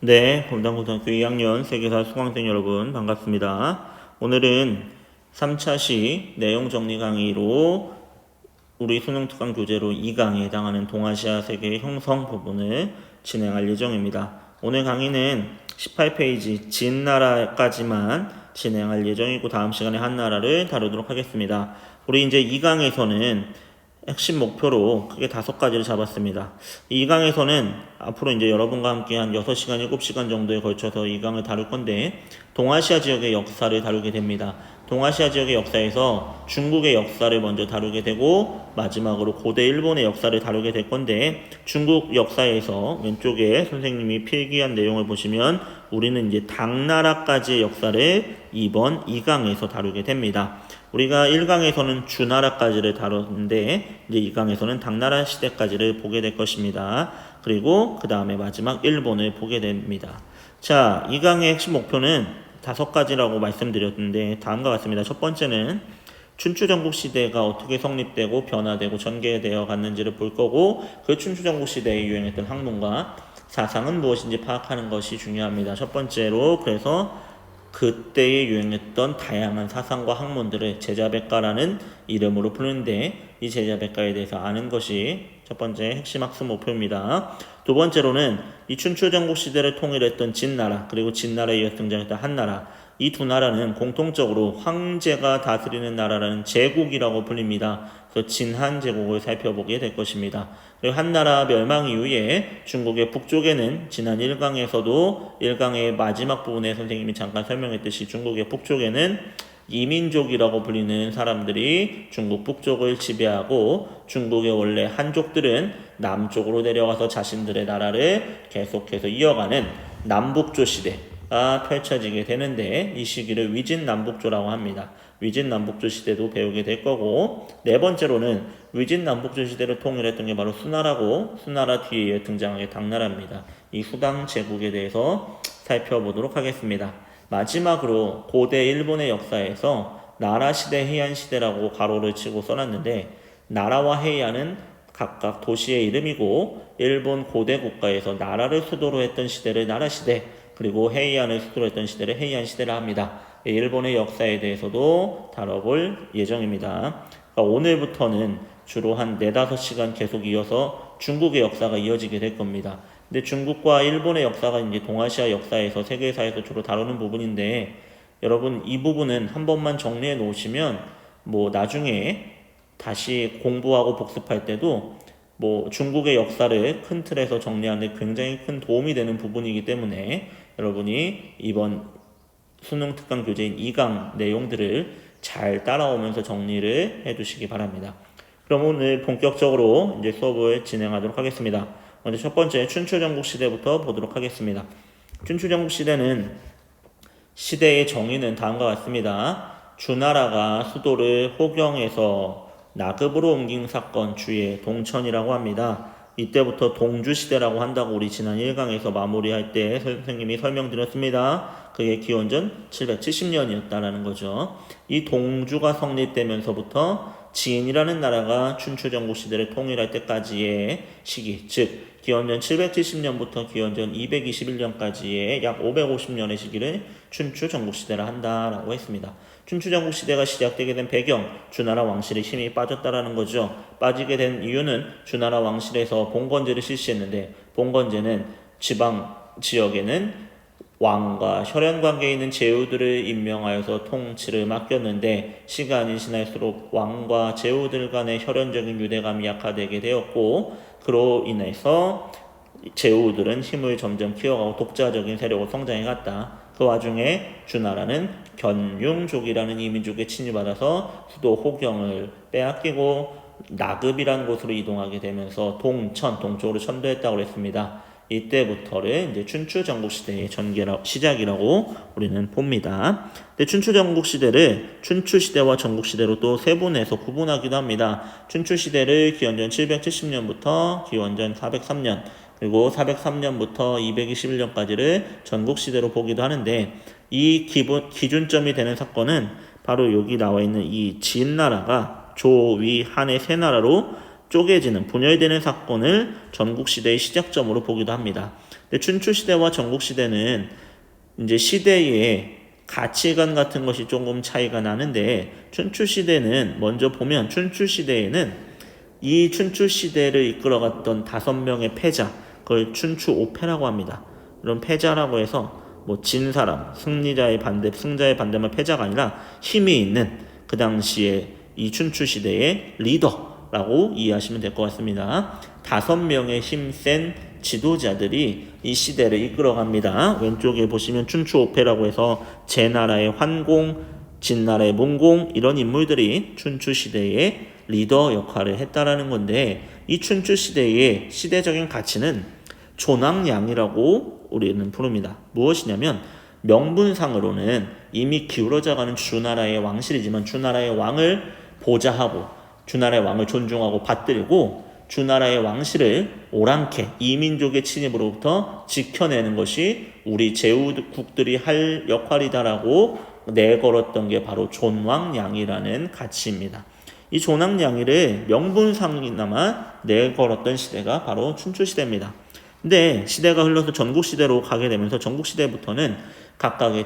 네, 검단고등학교 2학년 세계사 수강생 여러분 반갑습니다. 오늘은 3차 시 내용 정리 강의로 우리 수능 특강 교재로 2강에 해당하는 동아시아 세계 형성 부분을 진행할 예정입니다. 오늘 강의는 18페이지 진나라까지만 진행할 예정이고 다음 시간에 한 나라를 다루도록 하겠습니다. 우리 이제 2강에서는 핵심 목표로 크게 5가지를 잡았습니다. 이 2강에서는 앞으로 이제 여러분과 함께 한 6시간, 7시간 정도에 걸쳐서 2강을 다룰 건데 동아시아 지역의 역사를 다루게 됩니다. 동아시아 지역의 역사에서 중국의 역사를 먼저 다루게 되고 마지막으로 고대 일본의 역사를 다루게 될 건데 중국 역사에서 왼쪽에 선생님이 필기한 내용을 보시면 우리는 이제 당나라까지의 역사를 이번 2강에서 다루게 됩니다. 우리가 1강에서는 주나라까지를 다뤘는데 이제 2강에서는 당나라 시대까지를 보게 될 것입니다. 그리고 그 다음에 마지막 일본을 보게 됩니다. 자, 2강의 핵심 목표는 5가지라고 말씀드렸는데 다음과 같습니다. 첫 번째는 춘추전국 시대가 어떻게 성립되고 변화되고 전개되어 갔는지를 볼 거고 그 춘추전국 시대에 유행했던 학문과 사상은 무엇인지 파악하는 것이 중요합니다. 첫 번째로 그래서 그때에 유행했던 다양한 사상과 학문들을 제자백과라는 이름으로 부르는데 이 제자백과에 대해서 아는 것이 첫 번째 핵심 학습 목표입니다. 두 번째로는 이 춘추전국 시대를 통일했던 진나라 그리고 진나라에 이어 등장했던 한나라 이 두 나라는 공통적으로 황제가 다스리는 나라라는 제국이라고 불립니다. 그래서 진한 제국을 살펴보게 될 것입니다. 그리고 한나라 멸망 이후에 중국의 북쪽에는 지난 1강에서도 1강의 마지막 부분에 선생님이 잠깐 설명했듯이 중국의 북쪽에는 이민족이라고 불리는 사람들이 중국 북쪽을 지배하고 중국의 원래 한족들은 남쪽으로 내려가서 자신들의 나라를 계속해서 이어가는 남북조 시대가 펼쳐지게 되는데 이 시기를 위진남북조라고 합니다. 위진남북조 시대도 배우게 될 거고 네 번째로는 위진남북조 시대를 통일했던 게 바로 수나라고 수나라 뒤에 등장하게 당나라입니다. 이 수당 제국에 대해서 살펴보도록 하겠습니다. 마지막으로 고대 일본의 역사에서 나라시대, 해안시대라고 가로를 치고 써놨는데 나라와 해안은 각각 도시의 이름이고 일본 고대 국가에서 나라를 수도로 했던 시대를 나라시대 그리고 해안을 수도로 했던 시대를 해안시대라 합니다. 일본의 역사에 대해서도 다뤄볼 예정입니다. 그러니까 오늘부터는 주로 한 4-5시간 계속 이어서 중국의 역사가 이어지게 될 겁니다. 근데 중국과 일본의 역사가 이제 동아시아 역사에서 세계사에서 주로 다루는 부분인데 여러분 이 부분은 한 번만 정리해 놓으시면 뭐 나중에 다시 공부하고 복습할 때도 뭐 중국의 역사를 큰 틀에서 정리하는 데 굉장히 큰 도움이 되는 부분이기 때문에 여러분이 이번 수능 특강 교재인 2강 내용들을 잘 따라오면서 정리를 해 두시기 바랍니다. 그럼 오늘 본격적으로 이제 수업을 진행하도록 하겠습니다. 먼저 첫 번째 춘추전국 시대부터 보도록 하겠습니다. 춘추전국 시대는 시대의 정의는 다음과 같습니다. 주나라가 수도를 호경에서 나급으로 옮긴 사건 주의 동천이라고 합니다. 이때부터 동주시대라고 한다고 우리 지난 1강에서 마무리할 때 선생님이 설명드렸습니다. 그게 기원전 770년이었다라는 거죠. 이 동주가 성립되면서부터 진이라는 나라가 춘추전국 시대를 통일할 때까지의 시기, 즉 기원전 770년부터 기원전 221년까지의 약 550년의 시기를 춘추전국시대라 한다라고 했습니다. 춘추전국시대가 시작되게 된 배경, 주나라 왕실의 힘이 빠졌다라는 거죠. 빠지게 된 이유는 주나라 왕실에서 봉건제를 실시했는데 봉건제는 지방 지역에는 왕과 혈연 관계에 있는 제후들을 임명하여서 통치를 맡겼는데 시간이 지날수록 왕과 제후들 간의 혈연적인 유대감이 약화되게 되었고 그로 인해서 제후들은 힘을 점점 키워가고 독자적인 세력으로 성장해 갔다. 그 와중에 주나라는 견융족이라는 이민족에 침입받아서 수도 호경을 빼앗기고 나급이라는 곳으로 이동하게 되면서 동쪽으로 천도했다고 했습니다. 이때부터를 이제 춘추전국시대의 시작이라고 우리는 봅니다. 근데 춘추전국시대를 춘추시대와 전국시대로 또 세분해서 구분하기도 합니다. 춘추시대를 기원전 770년부터 기원전 403년 그리고 403년부터 221년까지를 전국시대로 보기도 하는데 이 기준점이 되는 사건은 바로 여기 나와 있는 이 진나라가 조, 위, 한의 세 나라로 쪼개지는 분열되는 사건을 전국시대의 시작점으로 보기도 합니다. 근데 춘추시대와 전국시대는 이제 시대의 가치관 같은 것이 조금 차이가 나는데, 춘추시대는 먼저 보면 춘추시대에는 이 춘추시대를 이끌어갔던 5명의 패자, 그걸 춘추오패라고 합니다. 이런 패자라고 해서 뭐 진 사람, 승자의 반대만 패자가 아니라 힘이 있는 그 당시에 이 춘추시대의 리더라고 이해하시면 될 것 같습니다. 5명의 힘센 지도자들이 이 시대를 이끌어갑니다. 왼쪽에 보시면 춘추오패라고 해서 제나라의 환공, 진나라의 문공, 이런 인물들이 춘추시대의 리더 역할을 했다라는 건데, 이 춘추시대의 시대적인 가치는 존왕양이라고 우리는 부릅니다. 무엇이냐면 명분상으로는 이미 기울어져가는 주나라의 왕실이지만 주나라의 왕을 보좌하고 주나라의 왕을 존중하고 받들고 주나라의 왕실을 오랑캐 이민족의 침입으로부터 지켜내는 것이 우리 제후국들이 할 역할이다라고 내걸었던 게 바로 존왕양이라는 가치입니다. 이 존왕양이를 명분상이나마 내걸었던 시대가 바로 춘추시대입니다. 근데 시대가 흘러서 전국시대로 가게 되면서 전국시대부터는 각각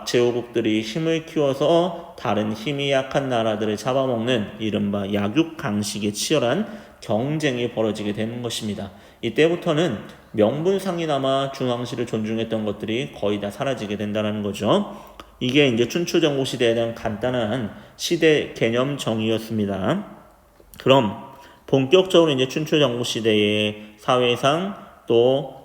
제후국들이 힘을 키워서 다른 힘이 약한 나라들을 잡아먹는 이른바 약육강식의 치열한 경쟁이 벌어지게 되는 것입니다. 이때부터는 명분상이나마 중왕실을 존중했던 것들이 거의 다 사라지게 된다는 거죠. 이게 이제 춘추전국시대에 대한 간단한 시대 개념 정의였습니다. 그럼 본격적으로 이제 춘추전국시대의 사회상 또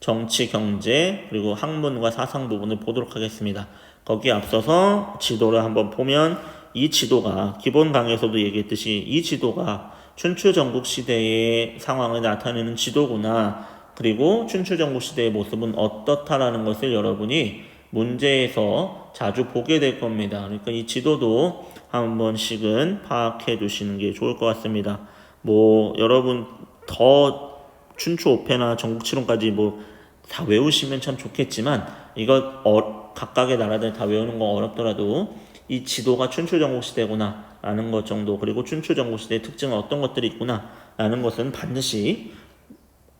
정치, 경제, 그리고 학문과 사상 부분을 보도록 하겠습니다. 거기에 앞서서 지도를 한번 보면 이 지도가 기본 강의에서도 얘기했듯이 이 지도가 춘추전국시대의 상황을 나타내는 지도구나, 그리고 춘추전국시대의 모습은 어떻다라는 것을 여러분이 문제에서 자주 보게 될 겁니다. 그러니까 이 지도도 한 번씩은 파악해 두시는 게 좋을 것 같습니다. 뭐 여러분 더 춘추오패나 전국치론까지 뭐 다 외우시면 참 좋겠지만 이거 각각의 나라들 다 외우는 건 어렵더라도 이 지도가 춘추전국시대구나 라는 것 정도, 그리고 춘추전국시대의 특징은 어떤 것들이 있구나 라는 것은 반드시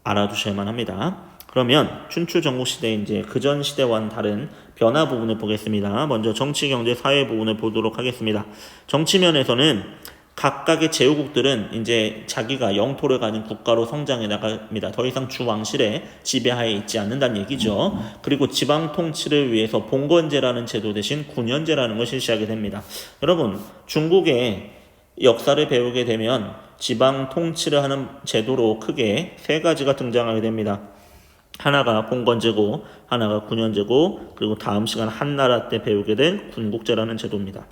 알아두셔야만 합니다. 그러면 춘추전국시대 이제 그전 시대와는 다른 변화 부분을 보겠습니다. 먼저 정치, 경제, 사회 부분을 보도록 하겠습니다. 정치면에서는 각각의 제후국들은 이제 자기가 영토를 가진 국가로 성장해 나갑니다. 더 이상 주 왕실의 지배하에 있지 않는다는 얘기죠. 그리고 지방 통치를 위해서 봉건제라는 제도 대신 군현제라는 걸 실시하게 됩니다. 여러분, 중국의 역사를 배우게 되면 지방 통치를 하는 제도로 크게 3가지가 등장하게 됩니다. 하나가 봉건제고, 하나가 군현제고, 그리고 다음 시간 한나라 때 배우게 될 군국제라는 제도입니다.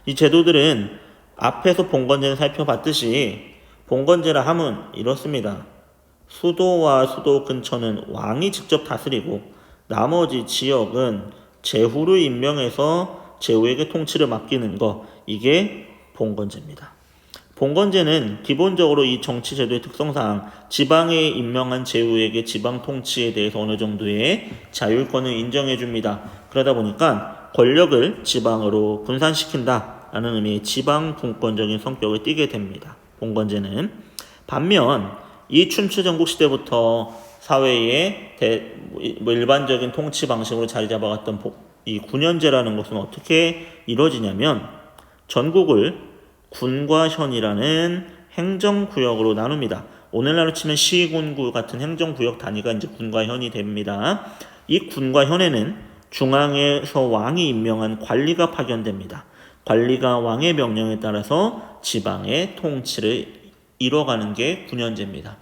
이 제도들은 앞에서 봉건제를 살펴봤듯이 봉건제라 함은 이렇습니다. 수도와 수도 근처는 왕이 직접 다스리고 나머지 지역은 제후를 임명해서 제후에게 통치를 맡기는 거, 이게 봉건제입니다. 봉건제는 기본적으로 이 정치제도의 특성상 지방에 임명한 제후에게 지방 통치에 대해서 어느 정도의 자율권을 인정해 줍니다. 그러다 보니까 권력을 지방으로 분산시킨다 라는 의미의 지방분권적인 성격을 띠게 됩니다. 봉건제는. 반면 이 춘추전국시대부터 사회의 일반적인 통치 방식으로 자리 잡아갔던 이 군현제라는 것은 어떻게 이루어지냐면 전국을 군과 현이라는 행정구역으로 나눕니다. 오늘날로 치면 시군구 같은 행정구역 단위가 이제 군과 현이 됩니다. 이 군과 현에는 중앙에서 왕이 임명한 관리가 파견됩니다. 관리가 왕의 명령에 따라서 지방의 통치를 이뤄가는 게 군현제입니다.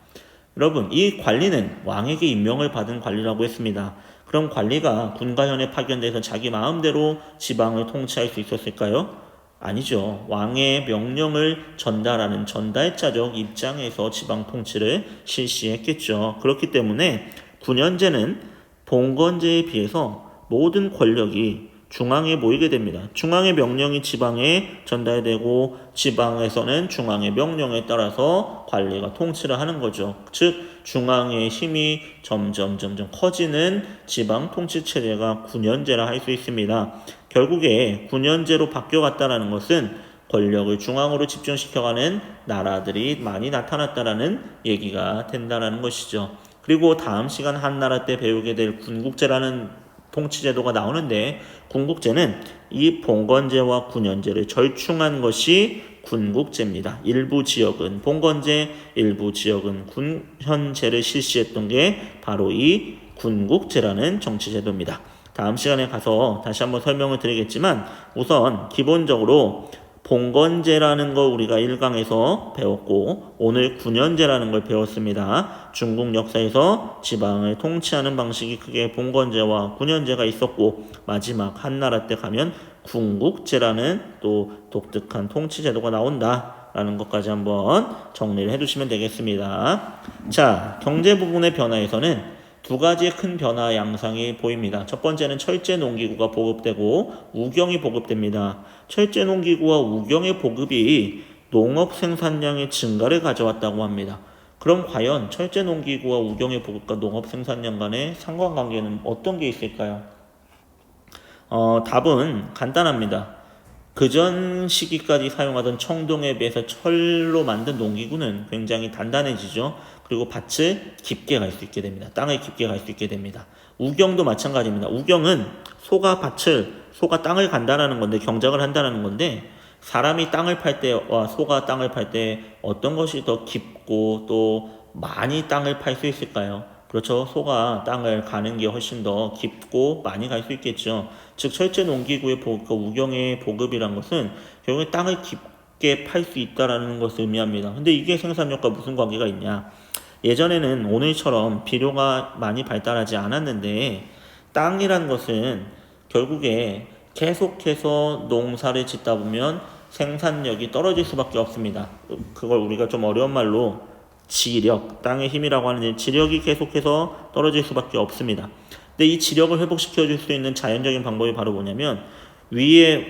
여러분, 이 관리는 왕에게 임명을 받은 관리라고 했습니다. 그럼 관리가 군과 현에 파견돼서 자기 마음대로 지방을 통치할 수 있었을까요? 아니죠. 왕의 명령을 전달하는 전달자적 입장에서 지방 통치를 실시했겠죠. 그렇기 때문에 군현제는 봉건제에 비해서 모든 권력이 중앙에 모이게 됩니다. 중앙의 명령이 지방에 전달되고 지방에서는 중앙의 명령에 따라서 관리가 통치를 하는 거죠. 즉 중앙의 힘이 점점 커지는 지방 통치 체제가 군현제라 할 수 있습니다. 결국에 군현제로 바뀌어갔다는 것은 권력을 중앙으로 집중시켜가는 나라들이 많이 나타났다라는 얘기가 된다라는 것이죠. 그리고 다음 시간 한나라 때 배우게 될 군국제라는 통치제도가 나오는데, 군국제는 이 봉건제와 군현제를 절충한 것이 군국제입니다. 일부 지역은 봉건제, 일부 지역은 군현제를 실시했던 게 바로 이 군국제라는 정치제도입니다. 다음 시간에 가서 다시 한번 설명을 드리겠지만, 우선 기본적으로 봉건제라는 거 우리가 1강에서 배웠고, 오늘 군현제라는 걸 배웠습니다. 중국 역사에서 지방을 통치하는 방식이 크게 봉건제와 군현제가 있었고, 마지막 한나라 때 가면 군국제라는 또 독특한 통치제도가 나온다라는 것까지 한번 정리를 해두시면 되겠습니다. 자, 경제 부분의 변화에서는 두 가지의 큰 변화 양상이 보입니다. 첫 번째는 철제 농기구가 보급되고 우경이 보급됩니다. 철제 농기구와 우경의 보급이 농업 생산량의 증가를 가져왔다고 합니다. 그럼 과연 철제 농기구와 우경의 보급과 농업 생산량 간의 상관관계는 어떤 게 있을까요? 답은 간단합니다. 그전 시기까지 사용하던 청동에 비해서 철로 만든 농기구는 굉장히 단단해지죠. 그리고 밭을 깊게 갈 수 있게 됩니다. 땅을 깊게 갈 수 있게 됩니다. 우경도 마찬가지입니다. 우경은 소가 땅을 간다라는 건데, 경작을 한다라는 건데, 사람이 땅을 팔 때와 소가 땅을 팔 때 어떤 것이 더 깊고 또 많이 땅을 팔 수 있을까요? 그렇죠. 소가 땅을 가는 게 훨씬 더 깊고 많이 갈 수 있겠죠. 즉 철제 농기구의 보급과 우경의 보급이란 것은 결국에 땅을 깊게 팔 수 있다라는 것을 의미합니다. 근데 이게 생산력과 무슨 관계가 있냐? 예전에는 오늘처럼 비료가 많이 발달하지 않았는데, 땅이란 것은 결국에 계속해서 농사를 짓다 보면 생산력이 떨어질 수밖에 없습니다. 그걸 우리가 좀 어려운 말로 지력, 땅의 힘이라고 하는데, 지력이 계속해서 떨어질 수밖에 없습니다. 근데 이 지력을 회복시켜 줄 수 있는 자연적인 방법이 바로 뭐냐면,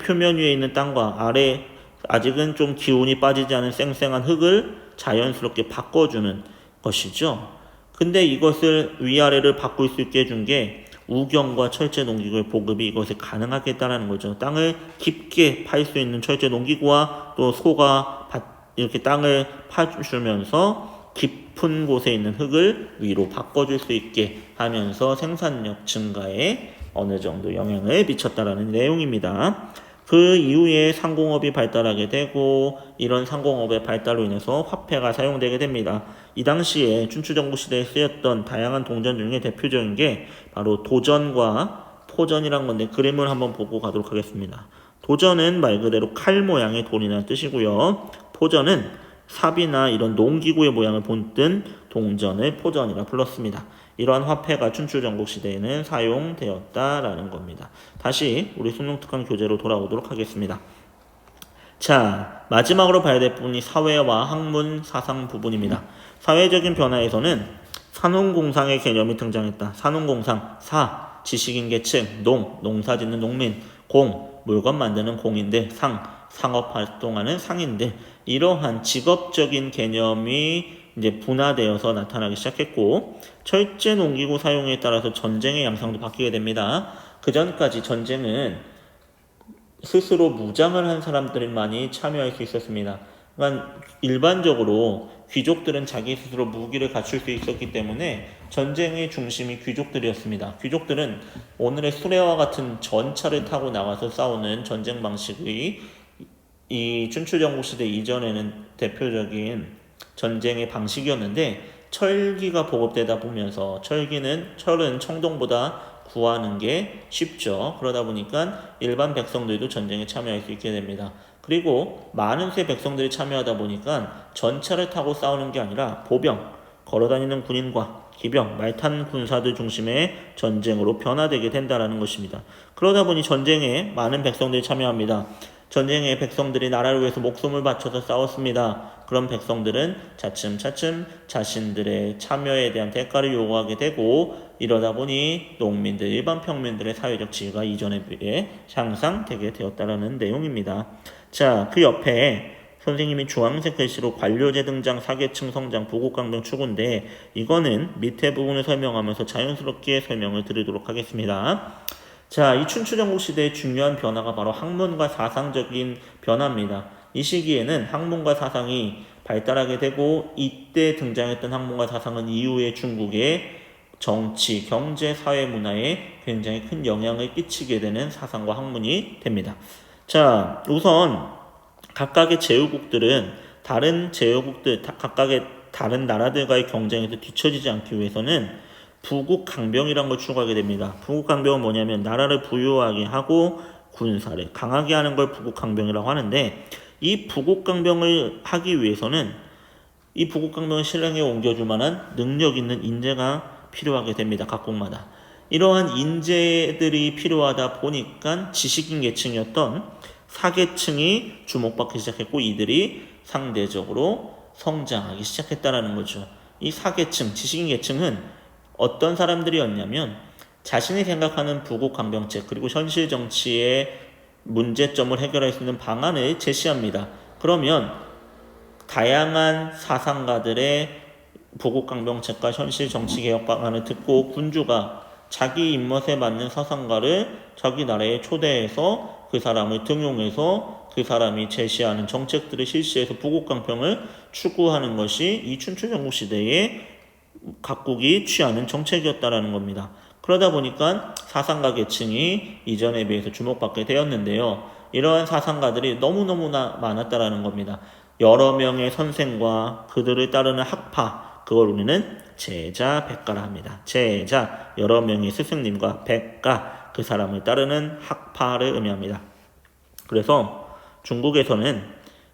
표면 위에 있는 땅과 아래 아직은 좀 기운이 빠지지 않은 쌩쌩한 흙을 자연스럽게 바꿔주는 것이죠. 근데 이것을 위아래를 바꿀 수 있게 해준 게 우경과 철제 농기구의 보급이 이것을 가능하게 했다는 거죠. 땅을 깊게 팔 수 있는 철제 농기구와 또 소가 이렇게 땅을 파주면서 깊은 곳에 있는 흙을 위로 바꿔줄 수 있게 하면서 생산력 증가에 어느 정도 영향을 미쳤다라는 내용입니다. 그 이후에 상공업이 발달하게 되고, 이런 상공업의 발달로 인해서 화폐가 사용되게 됩니다. 이 당시에 춘추전국 시대에 쓰였던 다양한 동전 중에 대표적인 게 바로 도전과 포전이란 건데, 그림을 한번 보고 가도록 하겠습니다. 도전은 말 그대로 칼 모양의 돌이라는 뜻이고요. 포전은 삽이나 이런 농기구의 모양을 본뜬 동전을 포전이라 불렀습니다. 이러한 화폐가 춘추전국 시대에는 사용되었다라는 겁니다. 다시 우리 수능특강 교재로 돌아오도록 하겠습니다. 자, 마지막으로 봐야 될 부분이 사회와 학문, 사상 부분입니다. 사회적인 변화에서는 산업공상의 개념이 등장했다. 산업공상, 지식인 계층, 농사 짓는 농민, 물건 만드는 공인들, 상업 활동하는 상인들, 이러한 직업적인 개념이 이제 분화되어서 나타나기 시작했고, 철제 농기구 사용에 따라서 전쟁의 양상도 바뀌게 됩니다. 그 전까지 전쟁은 스스로 무장을 한 사람들만이 참여할 수 있었습니다. 그러니까 일반적으로 귀족들은 자기 스스로 무기를 갖출 수 있었기 때문에 전쟁의 중심이 귀족들이었습니다. 귀족들은 오늘의 수레와 같은 전차를 타고 나가서 싸우는 전쟁 방식의 이 춘추전국 시대 이전에는 대표적인 전쟁의 방식이었는데, 철기가 보급되다 보면서 철은 청동보다 구하는 게 쉽죠. 그러다 보니까 일반 백성들도 전쟁에 참여할 수 있게 됩니다. 그리고 많은 수 백성들이 참여하다 보니까 전차를 타고 싸우는 게 아니라 보병, 걸어다니는 군인과 기병, 말탄 군사들 중심의 전쟁으로 변화되게 된다는 것입니다. 그러다 보니 전쟁에 많은 백성들이 참여합니다. 전쟁에 백성들이 나라를 위해서 목숨을 바쳐서 싸웠습니다. 그런 백성들은 차츰차츰 자신들의 참여에 대한 대가를 요구하게 되고, 이러다 보니 농민들, 일반 평민들의 사회적 지위가 이전에 비해 향상되게 되었다는 내용입니다. 자, 그 옆에 선생님이 주황색 글씨로 관료제 등장, 사계층 성장, 부국강병 추구인데, 이거는 밑에 부분을 설명하면서 자연스럽게 설명을 드리도록 하겠습니다. 자, 이 춘추전국 시대의 중요한 변화가 바로 학문과 사상적인 변화입니다. 이 시기에는 학문과 사상이 발달하게 되고 이때 등장했던 학문과 사상은 이후에 중국의 정치, 경제, 사회, 문화에 굉장히 큰 영향을 끼치게 되는 사상과 학문이 됩니다. 자, 우선 각각의 제후국들은 다른 제후국들, 각각의 다른 나라들과의 경쟁에서 뒤처지지 않기 위해서는 부국강병이라는 걸 추구하게 됩니다. 부국강병은 뭐냐면 나라를 부유하게 하고 군사를 강하게 하는 걸 부국강병이라고 하는데, 이 부국강병을 하기 위해서는 이 부국강병을 실행에 옮겨줄 만한 능력 있는 인재가 필요하게 됩니다. 각국마다. 이러한 인재들이 필요하다 보니까 지식인 계층이었던 사계층이 주목받기 시작했고, 이들이 상대적으로 성장하기 시작했다는 거죠. 이 사계층, 지식인 계층은 어떤 사람들이었냐면 자신이 생각하는 부국강병책 그리고 현실 정치의 문제점을 해결할 수 있는 방안을 제시합니다. 그러면 다양한 사상가들의 부국강병책과 현실 정치개혁 방안을 듣고 군주가 자기 입맛에 맞는 사상가를 자기 나라에 초대해서 그 사람을 등용해서 그 사람이 제시하는 정책들을 실시해서 부국강병을 추구하는 것이 이 춘추전국 시대에 각국이 취하는 정책이었다라는 겁니다. 그러다 보니까 사상가 계층이 이전에 비해서 주목받게 되었는데요. 이러한 사상가들이 너무너무나 많았다라는 겁니다. 여러 명의 선생과 그들을 따르는 학파, 그걸 우리는 제자백가라 합니다. 제자, 여러 명의 스승님과 백가, 그 사람을 따르는 학파를 의미합니다. 그래서 중국에서는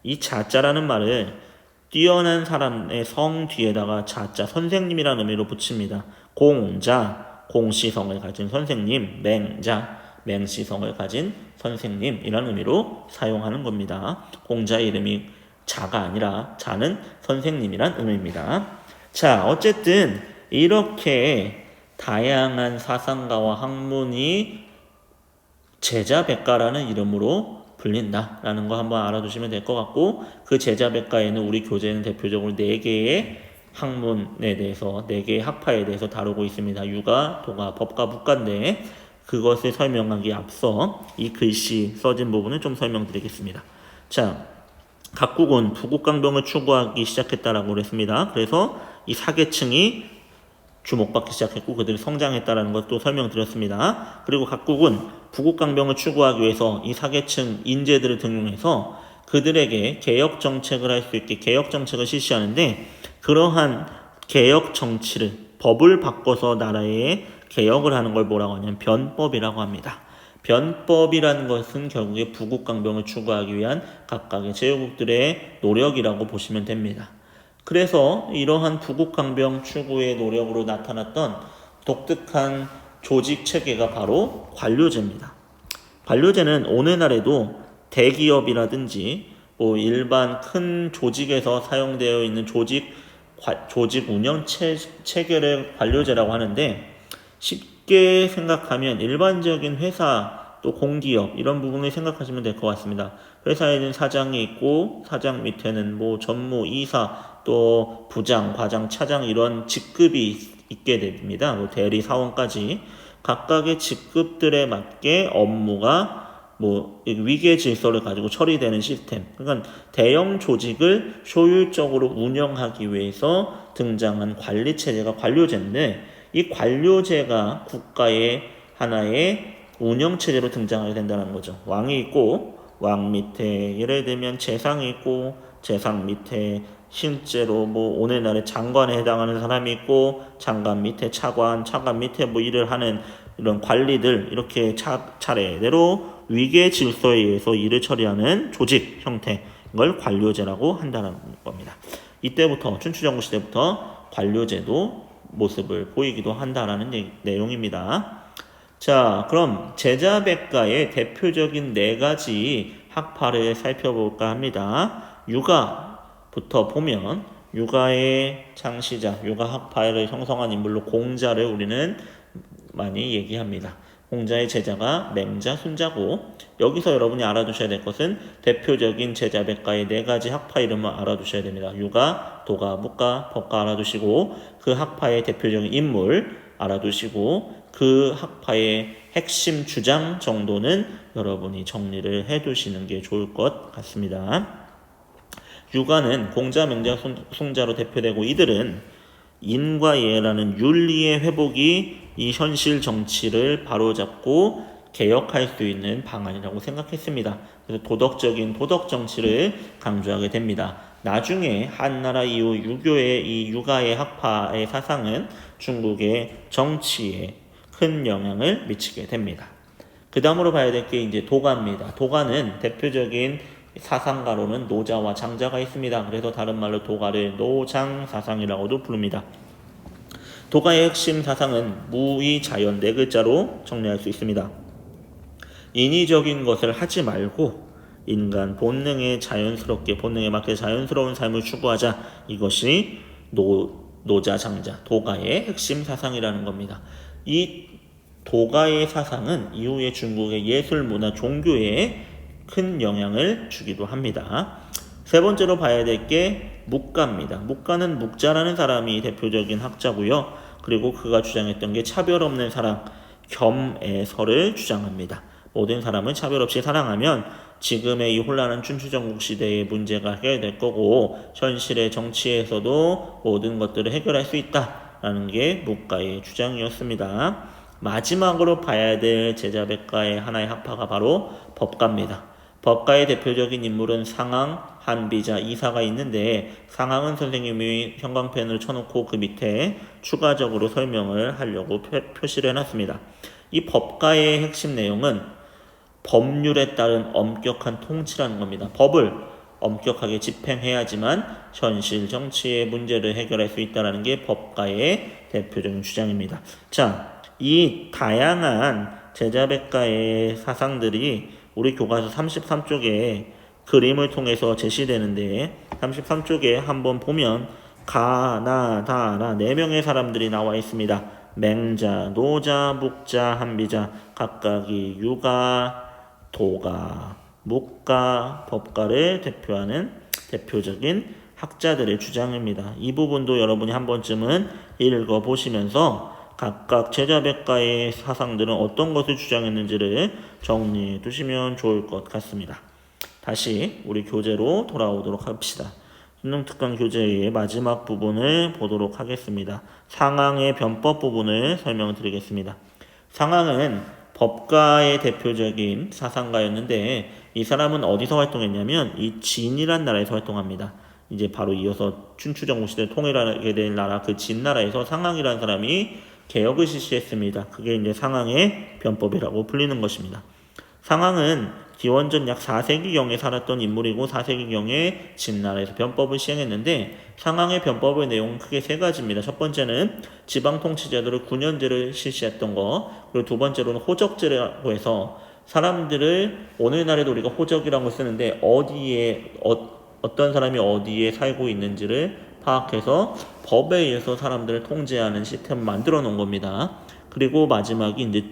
이 자자라는 말을 뛰어난 사람의 성 뒤에다가 자자, 선생님이라는 의미로 붙입니다. 공자, 공시성을 가진 선생님, 맹자, 맹시성을 가진 선생님이라는 의미로 사용하는 겁니다. 공자의 이름이 자가 아니라 자는 선생님이란 의미입니다. 자, 어쨌든 이렇게 다양한 사상가와 학문이 제자백가라는 이름으로 불린다라는 거 한번 알아두시면 될 것 같고, 그 제자백가에는 우리 교재는 대표적으로 4개의 학문에 대해서, 4개의 학파에 대해서 다루고 있습니다. 유가, 도가, 법가, 북가인데 그것을 설명하기에 앞서 이 글씨 써진 부분을 좀 설명드리겠습니다. 자, 각국은 부국강병을 추구하기 시작했다라고 그랬습니다. 그래서 이 사계층이 주목받기 시작했고 그들이 성장했다라는 것도 설명드렸습니다. 그리고 각국은 부국강병을 추구하기 위해서 이 사계층 인재들을 등용해서 그들에게 개혁 정책을 할 수 있게 개혁 정책을 실시하는데, 그러한 개혁 정치를, 법을 바꿔서 나라에 개혁을 하는 걸 뭐라고 하냐면 변법이라고 합니다. 변법이라는 것은 결국에 부국강병을 추구하기 위한 각각의 제후국들의 노력이라고 보시면 됩니다. 그래서 이러한 부국강병 추구의 노력으로 나타났던 독특한 조직 체계가 바로 관료제입니다. 관료제는 오늘날에도 대기업이라든지 일반 큰 조직에서 사용되어 있는 조직 운영 체계를 관료제라고 하는데, 쉽게 생각하면 일반적인 회사 또 공기업 이런 부분을 생각하시면 될 것 같습니다. 회사에는 사장이 있고 사장 밑에는 전무, 이사, 또 부장, 과장, 차장 이런 직급이 있게 됩니다. 대리, 사원까지 각각의 직급들에 맞게 업무가 위계 질서를 가지고 처리되는 시스템. 그러니까 대형 조직을 효율적으로 운영하기 위해서 등장한 관리 체제가 관료제인데, 이 관료제가 국가의 하나의 운영체제로 등장하게 된다는 거죠. 왕이 있고 왕 밑에 예를 들면 재상이 있고 재상 밑에 실제로 오늘날의 장관에 해당하는 사람이 있고 장관 밑에 차관 밑에 일을 하는 이런 관리들, 이렇게 차례대로 위계 질서에 의해서 일을 처리하는 조직 형태, 이걸 관료제라고 한다는 겁니다. 이때부터 춘추전국 시대부터 관료제도 모습을 보이기도 한다라는 내용입니다. 자, 그럼 제자백가의 대표적인 4가지 학파를 살펴볼까 합니다. 유가부터 보면 유가의 창시자, 유가 학파를 형성한 인물로 공자를 우리는 많이 얘기합니다. 공자의 제자가 맹자, 순자고, 여기서 여러분이 알아두셔야 될 것은 대표적인 제자백가의 4가지 학파 이름을 알아두셔야 됩니다. 유가, 도가, 묵가, 법가 알아두시고, 그 학파의 대표적인 인물 알아두시고, 그 학파의 핵심 주장 정도는 여러분이 정리를 해두시는 게 좋을 것 같습니다. 유가는 공자, 명자, 송자로 대표되고 이들은 인과 예라는 윤리의 회복이 이 현실 정치를 바로잡고 개혁할 수 있는 방안이라고 생각했습니다. 그래서 도덕적인 도덕 정치를 강조하게 됩니다. 나중에 한나라 이후 유교의 이 유가의 학파의 사상은 중국의 정치에 큰 영향을 미치게 됩니다. 그 다음으로 봐야 될 게 이제 도가입니다. 도가는 대표적인 사상가로는 노자와 장자가 있습니다. 그래서 다른 말로 도가를 노장사상이라고도 부릅니다. 도가의 핵심 사상은 무의 자연 네 글자로 정리할 수 있습니다. 인위적인 것을 하지 말고 인간 본능에 맞게 자연스러운 삶을 추구하자. 이것이 노자 장자 도가의 핵심 사상이라는 겁니다. 이 도가의 사상은 이후에 중국의 예술, 문화, 종교에 큰 영향을 주기도 합니다. 세 번째로 봐야 될 게 묵가입니다. 묵가는 묵자라는 사람이 대표적인 학자고요. 그리고 그가 주장했던 게 차별 없는 사랑, 겸애설을 주장합니다. 모든 사람을 차별 없이 사랑하면 지금의 이 혼란한 춘추전국 시대의 문제가 해결될 거고 현실의 정치에서도 모든 것들을 해결할 수 있다라는 게 묵가의 주장이었습니다. 마지막으로 봐야 될 제자백가의 하나의 학파가 바로 법가입니다. 법가의 대표적인 인물은 상황, 한비자, 이사가 있는데 상황은 선생님이 형광펜을 쳐놓고 그 밑에 추가적으로 설명을 하려고 표시를 해놨습니다. 이 법가의 핵심 내용은 법률에 따른 엄격한 통치라는 겁니다. 법을 엄격하게 집행해야지만 현실 정치의 문제를 해결할 수 있다는 게 법가의 대표적인 주장입니다. 자, 이 다양한 제자백가의 사상들이 우리 교과서 33쪽에 그림을 통해서 제시되는데 33쪽에 한번 보면 가, 나, 다, 라 4명의 사람들이 나와 있습니다. 맹자, 노자, 묵자, 한비자 각각이 유가, 도가, 묵가, 법가를 대표하는 대표적인 학자들의 주장입니다. 이 부분도 여러분이 한 번쯤은 읽어보시면서 각각 제자백가의 사상들은 어떤 것을 주장했는지를 정리해 두시면 좋을 것 같습니다. 다시 우리 교재로 돌아오도록 합시다. 수능특강 교재의 마지막 부분을 보도록 하겠습니다. 상황의 변법 부분을 설명드리겠습니다. 상황은 법가의 대표적인 사상가였는데 이 사람은 어디서 활동했냐면 이 진이란 나라에서 활동합니다. 이제 바로 이어서 춘추전국 시대를 통일하게 될 나라 그 진나라에서 상황이라는 사람이 개혁을 실시했습니다. 그게 이제 상황의 변법이라고 불리는 것입니다. 상황은 기원전 약 4세기경에 살았던 인물이고 4세기경에 진나라에서 변법을 시행했는데 상황의 변법의 내용은 크게 세 가지입니다. 첫 번째는 지방통치제도를 9년제를 실시했던 거, 그리고 두 번째로는 호적제라고 해서 사람들을 오늘날에도 우리가 호적이라고 쓰는데 어디에 어떤 사람이 어디에 살고 있는지를 파악해서 법에 의해서 사람들을 통제하는 시스템을 만들어 놓은 겁니다. 그리고 마지막이 이제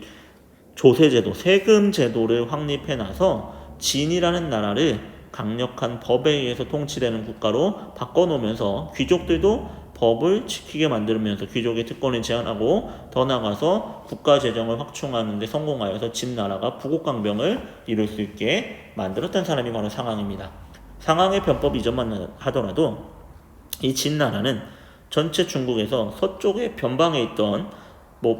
조세제도, 세금 제도를 확립해 놔서 진이라는 나라를 강력한 법에 의해서 통치되는 국가로 바꿔놓으면서 귀족들도 법을 지키게 만들면서 귀족의 특권을 제한하고 더 나아가서 국가 재정을 확충하는 데 성공하여서 진나라가 부국강병을 이룰 수 있게 만들었던 사람이 바로 상황입니다. 상황의 변법 이전만 하더라도 이 진나라는 전체 중국에서 서쪽의 변방에 있던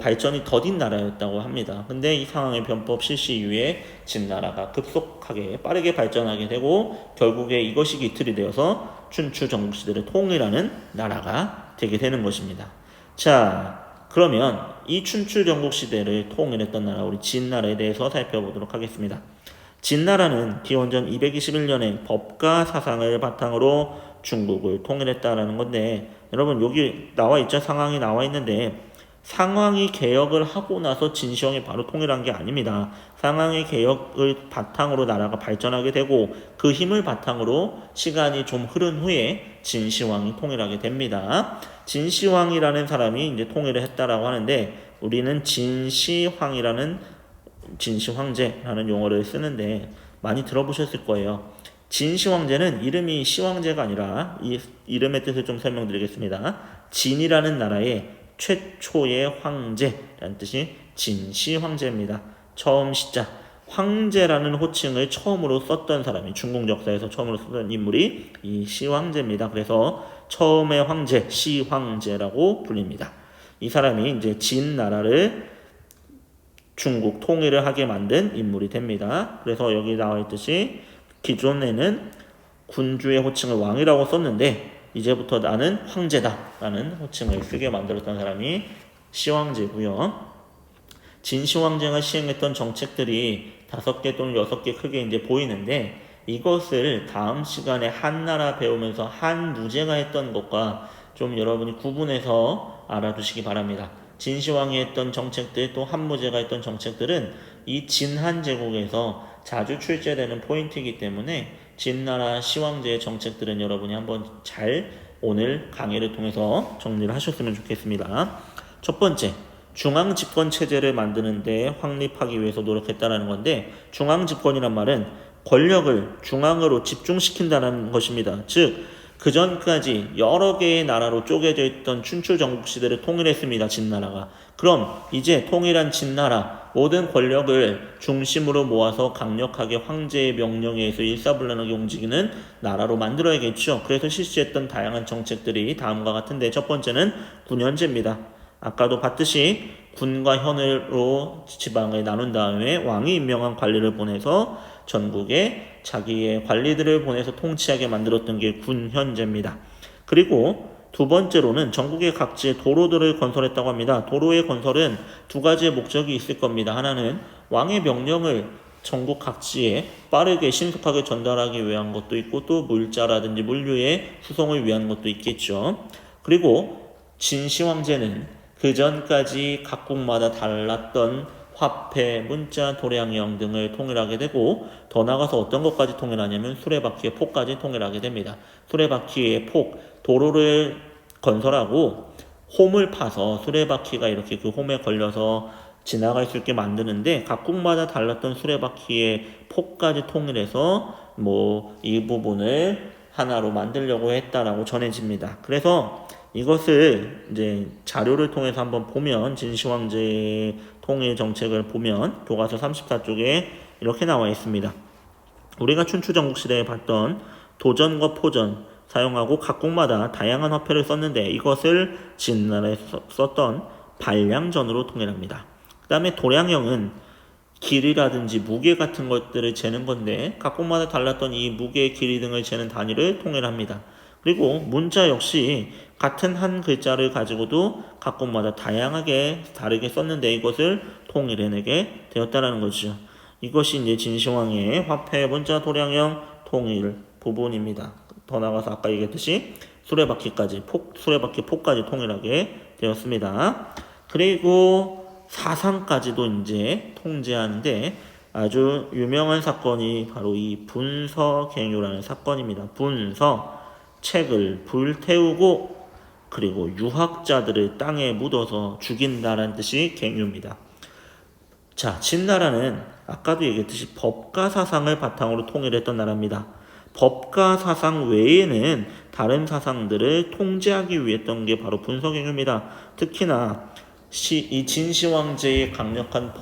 발전이 더딘 나라였다고 합니다. 근데 이 상황의 변법 실시 이후에 진나라가 급속하게 빠르게 발전하게 되고 결국에 이것이 이틀이 되어서 춘추 전국시대를 통일하는 나라가 되게 되는 것입니다. 자, 그러면 이 춘추 전국시대를 통일했던 나라 우리 진나라에 대해서 살펴보도록 하겠습니다. 진나라는 기원전 221년에 법가 사상을 바탕으로 중국을 통일했다라는 건데 여러분 여기 나와 있죠? 상황이 나와 있는데 상황이 개혁을 하고 나서 진시황이 바로 통일한 게 아닙니다. 상황의 개혁을 바탕으로 나라가 발전하게 되고 그 힘을 바탕으로 시간이 좀 흐른 후에 진시황이 통일하게 됩니다. 진시황이라는 사람이 이제 통일을 했다라고 하는데 우리는 진시황제라는 용어를 쓰는데 많이 들어보셨을 거예요. 진시황제는 이름이 시황제가 아니라 이 이름의 뜻을 좀 설명드리겠습니다. 진이라는 나라의 최초의 황제라는 뜻이 진시황제입니다. 처음 시자 황제라는 호칭을 처음으로 썼던 사람이 중국 역사에서 처음으로 썼던 인물이 이 시황제입니다. 그래서 처음의 황제 시황제라고 불립니다. 이 사람이 이제 진 나라를 중국 통일을 하게 만든 인물이 됩니다. 그래서 여기 나와 있듯이 기존에는 군주의 호칭을 왕이라고 썼는데 이제부터 나는 황제다라는 호칭을 쓰게 만들었던 사람이 시황제고요. 진시황제가 시행했던 정책들이 5개 또는 6개 크게 이제 보이는데 이것을 다음 시간에 한나라 배우면서 한무제가 했던 것과 좀 여러분이 구분해서 알아두시기 바랍니다. 진시황이 했던 정책들 또 한무제가 했던 정책들은 이 진한 제국에서 자주 출제되는 포인트이기 때문에 진나라 시황제의 정책들은 여러분이 한번 잘 오늘 강의를 통해서 정리를 하셨으면 좋겠습니다. 첫 번째, 중앙집권 체제를 만드는데 확립하기 위해서 노력했다는 건데 중앙집권이란 말은 권력을 중앙으로 집중시킨다는 것입니다. 즉 그 전까지 여러 개의 나라로 쪼개져 있던 춘추 전국시대를 통일했습니다. 진나라가. 그럼 이제 통일한 진나라 모든 권력을 중심으로 모아서 강력하게 황제의 명령에 의해서 일사불란하게 움직이는 나라로 만들어야겠죠. 그래서 실시했던 다양한 정책들이 다음과 같은데 첫 번째는 군현제입니다. 아까도 봤듯이 군과 현으로 지방을 나눈 다음에 왕이 임명한 관리를 보내서 전국에 자기의 관리들을 보내서 통치하게 만들었던 게 군현제입니다. 그리고 두 번째로는 전국의 각지에 도로들을 건설했다고 합니다. 도로의 건설은 두 가지의 목적이 있을 겁니다. 하나는 왕의 명령을 전국 각지에 빠르게 신속하게 전달하기 위한 것도 있고 또 물자라든지 물류의 수송을 위한 것도 있겠죠. 그리고 진시황제는 그 전까지 각국마다 달랐던 화폐, 문자, 도량형 등을 통일하게 되고 더 나아가서 어떤 것까지 통일하냐면 수레바퀴의 폭까지 통일하게 됩니다. 수레바퀴의 폭, 도로를 건설하고 홈을 파서 수레바퀴가 이렇게 그 홈에 걸려서 지나갈 수 있게 만드는데 각국마다 달랐던 수레바퀴의 폭까지 통일해서 이 부분을 하나로 만들려고 했다라고 전해집니다. 그래서 이것을 이제 자료를 통해서 한번 보면 진시황제 통일 정책을 보면 교과서 34쪽에 이렇게 나와 있습니다. 우리가 춘추 전국시대에 봤던 도전과 포전 사용하고 각국마다 다양한 화폐를 썼는데 이것을 진나라에서 썼던 발량전으로 통일합니다. 그 다음에 도량형은 길이라든지 무게 같은 것들을 재는 건데 각국마다 달랐던 이 무게, 길이 등을 재는 단위를 통일합니다. 그리고 문자 역시 같은 한 글자를 가지고도 각국마다 다양하게 다르게 썼는데 이것을 통일해내게 되었다는 거죠. 이것이 이제 진시황의 화폐, 문자, 도량형 통일 부분입니다. 더 나아가서 아까 얘기했듯이 수레바퀴 폭까지 통일하게 되었습니다. 그리고 사상까지도 이제 통제하는데 아주 유명한 사건이 바로 이 분서갱유라는 사건입니다. 분서, 책을 불태우고 그리고 유학자들을 땅에 묻어서 죽인다라는 뜻이 갱유입니다. 자, 진나라는 아까도 얘기했듯이 법가 사상을 바탕으로 통일했던 나라입니다. 법가 사상 외에는 다른 사상들을 통제하기 위해 했던 게 바로 분서갱유입니다. 특히나 이 진시황제의 강력한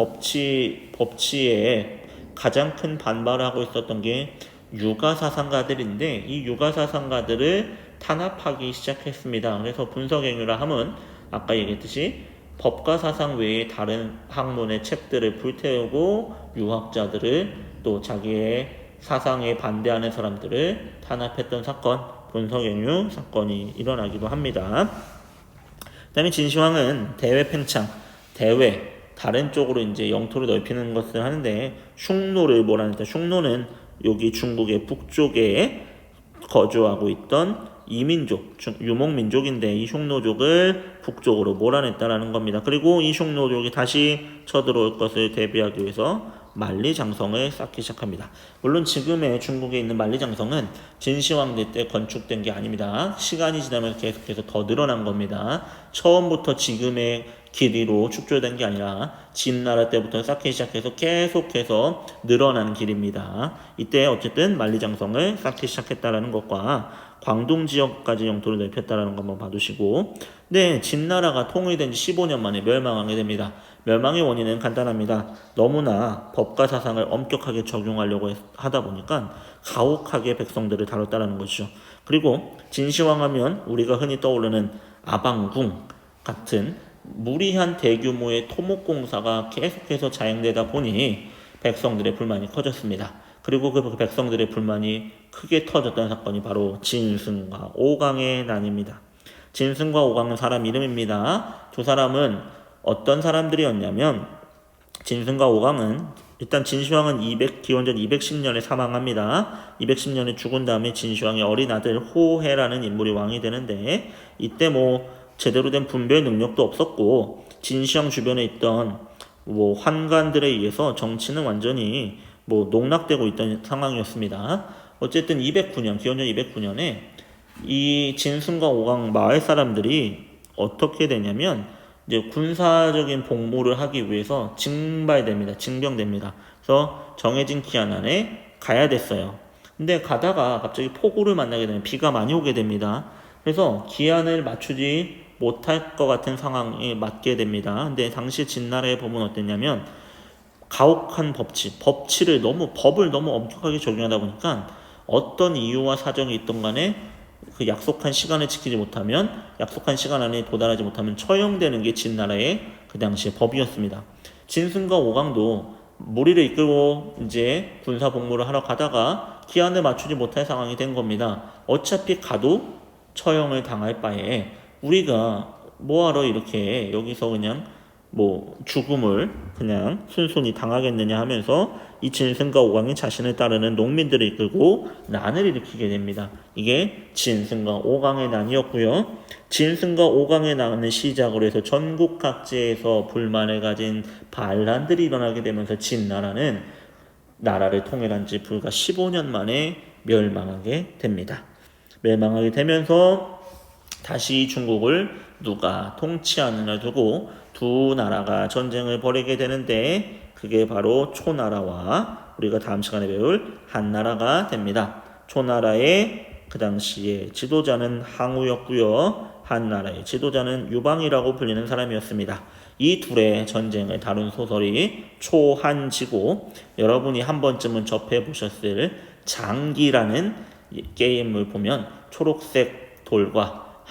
법치에 가장 큰 반발을 하고 있었던 게 유가사상가들인데 이 유가사상가들을 탄압하기 시작했습니다. 그래서 분서갱유라 함은 아까 얘기했듯이 법가사상 외에 다른 학문의 책들을 불태우고 유학자들을 또 자기의 사상에 반대하는 사람들을 탄압했던 사건, 분서갱유 사건이 일어나기도 합니다. 그 다음에 진시황은 대외 팽창, 다른 쪽으로 이제 영토를 넓히는 것을 하는데 흉노를 몰아냈다. 흉노는 여기 중국의 북쪽에 거주하고 있던 이민족, 유목민족인데 이 흉노족을 북쪽으로 몰아냈다라는 겁니다. 그리고 이 흉노족이 다시 쳐들어올 것을 대비하기 위해서 만리장성을 쌓기 시작합니다. 물론 지금의 중국에 있는 만리장성은 진시황제 때 건축된 게 아닙니다. 시간이 지나면서 계속해서 더 늘어난 겁니다. 처음부터 지금의 길이로 축조된 게 아니라 진나라 때부터 쌓기 시작해서 계속해서 늘어난 길입니다. 이때 어쨌든 만리장성을 쌓기 시작했다라는 것과 광동 지역까지 영토를 넓혔다라는 거 한번 봐두시고, 네, 진나라가 통일된 지 15년 만에 멸망하게 됩니다. 멸망의 원인은 간단합니다. 너무나 법과 사상을 엄격하게 적용하려고 하다 보니까 가혹하게 백성들을 다뤘다라는 것이죠. 그리고 진시황 하면 우리가 흔히 떠오르는 아방궁 같은 무리한 대규모의 토목공사가 계속해서 자행되다 보니 백성들의 불만이 커졌습니다. 그리고 그 백성들의 불만이 크게 터졌던 사건이 바로 진승과 오강의 난입니다. 진승과 오강은 사람 이름입니다. 두 사람은 어떤 사람들이었냐면, 진승과 오강은 일단 진시황은 기원전 210년에 사망합니다. 210년에 죽은 다음에 진시황의 어린 아들 호해라는 인물이 왕이 되는데, 이때 제대로 된 분별 능력도 없었고 진시황 주변에 있던 환관들에 의해서 정치는 완전히 농락되고 있던 상황이었습니다. 어쨌든 기원전 209년에 이 진승과 오강 마을 사람들이 어떻게 되냐면 이제 군사적인 복무를 하기 위해서 징병됩니다. 그래서 정해진 기한 안에 가야 됐어요. 근데 가다가 갑자기 폭우를 만나게 되면 비가 많이 오게 됩니다. 그래서 기한을 맞추지 못할 것 같은 상황에 맞게 됩니다. 근데 당시 진나라의 법은 어땠냐면 가혹한 법을 너무 엄격하게 적용하다 보니까 어떤 이유와 사정이 있던 간에 그 약속한 시간을 지키지 못하면, 약속한 시간 안에 도달하지 못하면 처형되는 게 진나라의 그 당시의 법이었습니다. 진승과 오강도 무리를 이끌고 이제 군사 복무를 하러 가다가 기한을 맞추지 못할 상황이 된 겁니다. 어차피 가도 처형을 당할 바에 우리가 뭐하러 이렇게 여기서 그냥 죽음을 그냥 순순히 당하겠느냐 하면서 이 진승과 오강이 자신을 따르는 농민들을 이끌고 난을 일으키게 됩니다. 이게 진승과 오강의 난이었고요. 진승과 오강의 난을 시작으로 해서 전국 각지에서 불만을 가진 반란들이 일어나게 되면서 진나라는 나라를 통일한 지 불과 15년 만에 멸망하게 됩니다. 멸망하게 되면서 다시 중국을 누가 통치하느냐 두고 두 나라가 전쟁을 벌이게 되는데, 그게 바로 초나라와 우리가 다음 시간에 배울 한나라가 됩니다. 초나라의 그 당시에 지도자는 항우였고요. 한나라의 지도자는 유방이라고 불리는 사람이었습니다. 이 둘의 전쟁을 다룬 소설이 초한지고, 여러분이 한 번쯤은 접해보셨을 장기라는 게임을 보면 초록색 돌과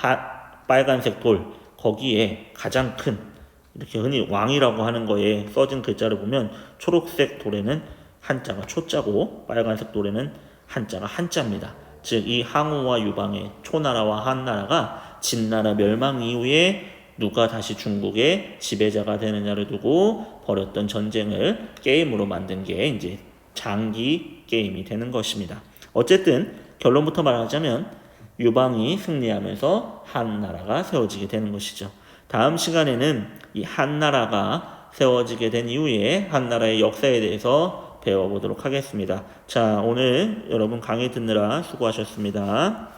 빨간색 돌, 거기에 가장 큰, 이렇게 흔히 왕이라고 하는 거에 써진 글자를 보면 초록색 돌에는 한자가 초자고 빨간색 돌에는 한자가 한자입니다. 즉 이 항우와 유방의 초나라와 한나라가 진나라 멸망 이후에 누가 다시 중국의 지배자가 되느냐를 두고 벌였던 전쟁을 게임으로 만든 게 이제 장기 게임이 되는 것입니다. 어쨌든 결론부터 말하자면 유방이 승리하면서 한나라가 세워지게 되는 것이죠. 다음 시간에는 이 한나라가 세워지게 된 이후에 한나라의 역사에 대해서 배워보도록 하겠습니다. 자, 오늘 여러분 강의 듣느라 수고하셨습니다.